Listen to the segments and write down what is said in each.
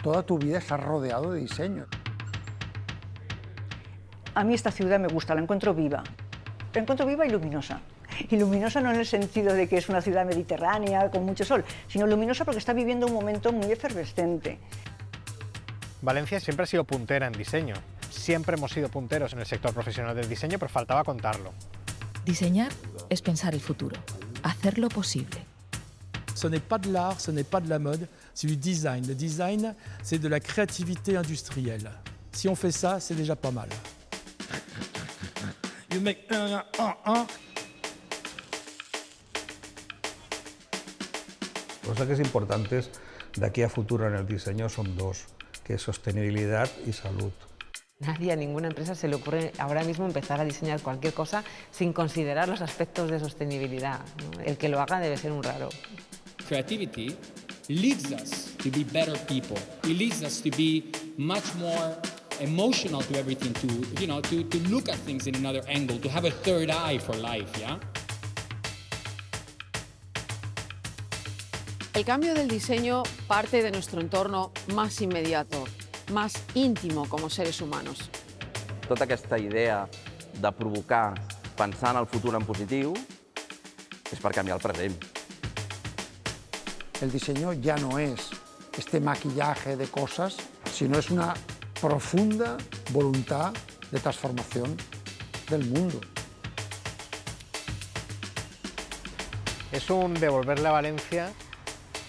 toda tu vida estás rodeado de diseño. A mí esta ciudad me gusta, la encuentro viva. La encuentro viva y luminosa. Y luminosa no en el sentido de que es una ciudad mediterránea con mucho sol, sino luminosa porque está viviendo un momento muy efervescente. Valencia siempre ha sido puntera en diseño. Siempre hemos sido punteros en el sector profesional del diseño, pero faltaba contarlo. Diseñar es pensar el futuro, hacerlo posible. Ce n'est pas de l'art, ce n'est pas de la mode, c'est du design. Le design, c'est de la créativité industrielle. Si on fait ça, c'est déjà pas mal. You make Cosas importantes de aquí a futuro en el diseño son dos, que es sostenibilidad y salud. Nadie, a ninguna empresa se le ocurre ahora mismo empezar a diseñar cualquier cosa sin considerar los aspectos de sostenibilidad, ¿no? El que lo haga debe ser un raro. Creativity leads us to be better people. It leads us to be much more emotional to everything, to look at things in another angle, to have a third eye for life, yeah? El cambio del diseño parte de nuestro entorno más inmediato, más íntimo como seres humanos. Tota aquesta idea de provocar pensar en el futur en positiu és per canviar el present. El diseño ya no es este maquillaje de cosas, sino es una profunda voluntad de transformación del mundo. Es un devolverle a Valencia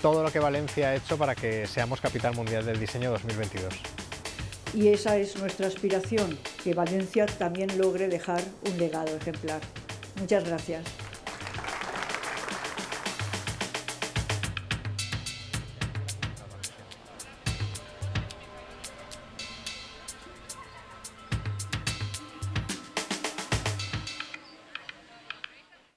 todo lo que Valencia ha hecho para que seamos capital mundial del diseño 2022. Y esa es nuestra aspiración, que Valencia también logre dejar un legado ejemplar. Muchas gracias.